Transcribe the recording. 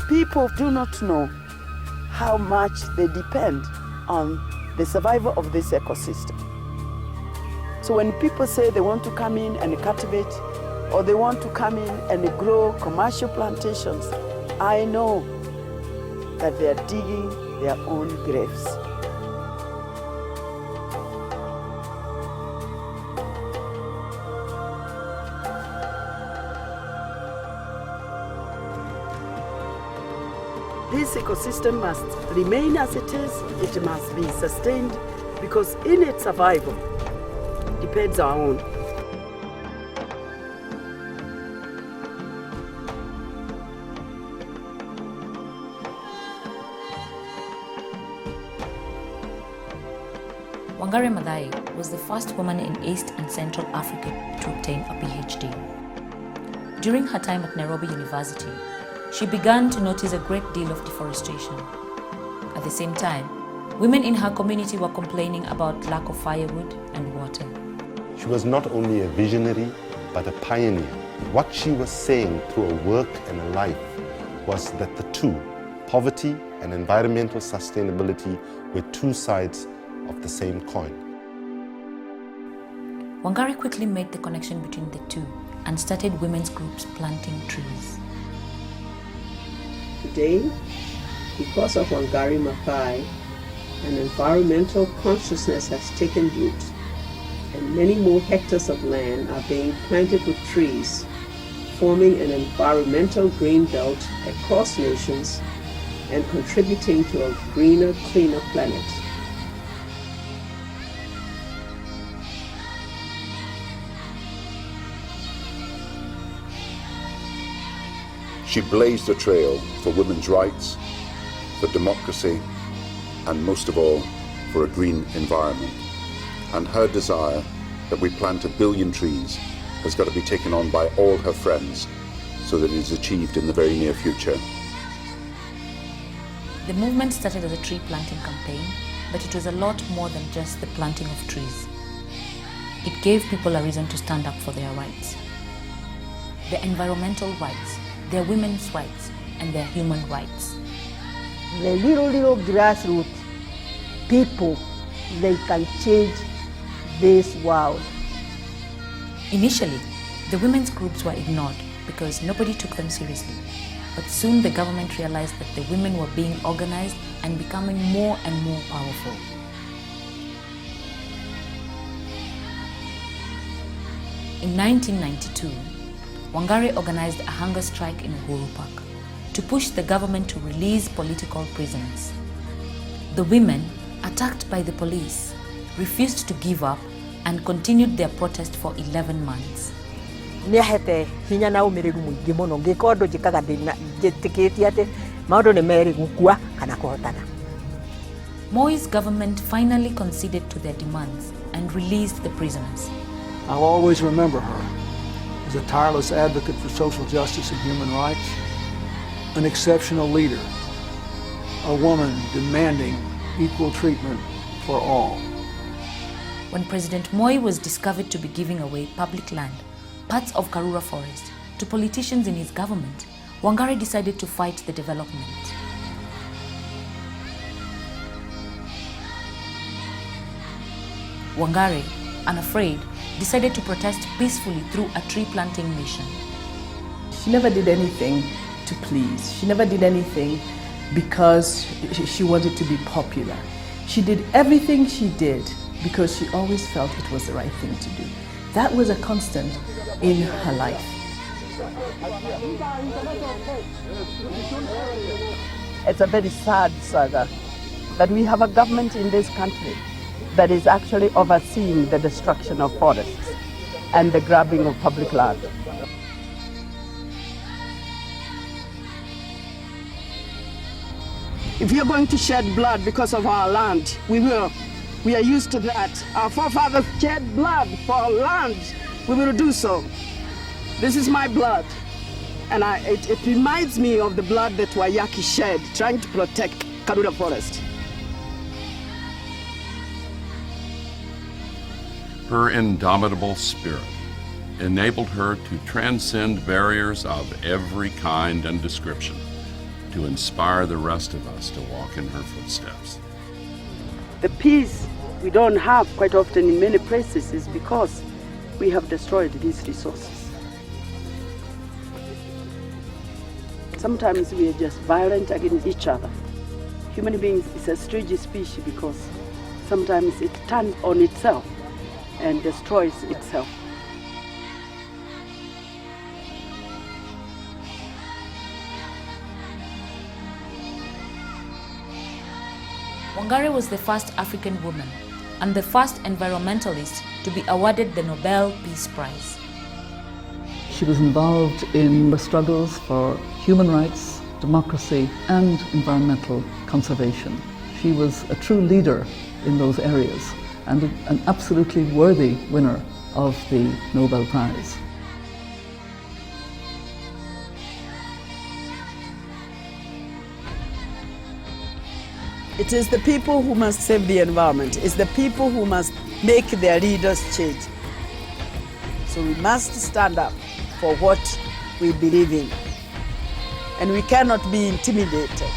People do not know how much they depend on the survival of this ecosystem. So when people say they want to come in and cultivate, or they want to come in and grow commercial plantations, I know that they are digging their own graves. This ecosystem must remain as it is. It must be sustained because in its survival depends our own. Wangari Maathai was the first woman in East and Central Africa to obtain a PhD. During her time at Nairobi University, she began to notice a great deal of deforestation. At the same time, women in her community were complaining about lack of firewood and water. She was not only a visionary, but a pioneer. What she was saying through her work and her life was that the two, poverty and environmental sustainability, were two sides of the same coin. Wangari quickly made the connection between the two and started women's groups planting trees. Today, because of Wangari Maathai, an environmental consciousness has taken root, and many more hectares of land are being planted with trees, forming an environmental green belt across nations and contributing to a greener, cleaner planet. She blazed a trail for women's rights, for democracy, and most of all, for a green environment. And her desire that we plant 1 billion trees has got to be taken on by all her friends so that it is achieved in the very near future. The movement started as a tree planting campaign, but it was a lot more than just the planting of trees. It gave people a reason to stand up for their rights. Their environmental rights, their women's rights, and their human rights. The little grassroots people, they can change this world. Initially, the women's groups were ignored because nobody took them seriously. But soon the government realized that the women were being organized and becoming more and more powerful. In 1992, Wangari organized a hunger strike in Uhuru Park to push the government to release political prisoners. The women, attacked by the police, refused to give up and continued their protest for 11 months. Moi's government finally conceded to their demands and released the prisoners. I'll always remember her as a tireless advocate for social justice and human rights, an exceptional leader, a woman demanding equal treatment for all. When President Moi was discovered to be giving away public land, parts of Karura Forest, to politicians in his government, Wangari decided to fight the development. Wangari, unafraid, decided to protest peacefully through a tree planting mission. She never did anything to please. She never did anything because she wanted to be popular. She did everything she did because she always felt it was the right thing to do. That was a constant in her life. It's a very sad saga that we have a government in this country that is actually overseeing the destruction of forests and the grabbing of public land. If we are going to shed blood because of our land, we will. We are used to that. Our forefathers shed blood for our land. We will do so. This is my blood. And it reminds me of the blood that Wayaki shed trying to protect Karura Forest. Her indomitable spirit enabled her to transcend barriers of every kind and description to inspire the rest of us to walk in her footsteps. The peace we don't have quite often in many places is because we have destroyed these resources. Sometimes we are just violent against each other. Human beings is a strange species because sometimes it turns on itself and destroys itself. Wangari was the first African woman and the first environmentalist to be awarded the Nobel Peace Prize. She was involved in the struggles for human rights, democracy, and environmental conservation. She was a true leader in those areas and an absolutely worthy winner of the Nobel Prize. It is the people who must save the environment. It's the people who must make their leaders change. So we must stand up for what we believe in. And we cannot be intimidated.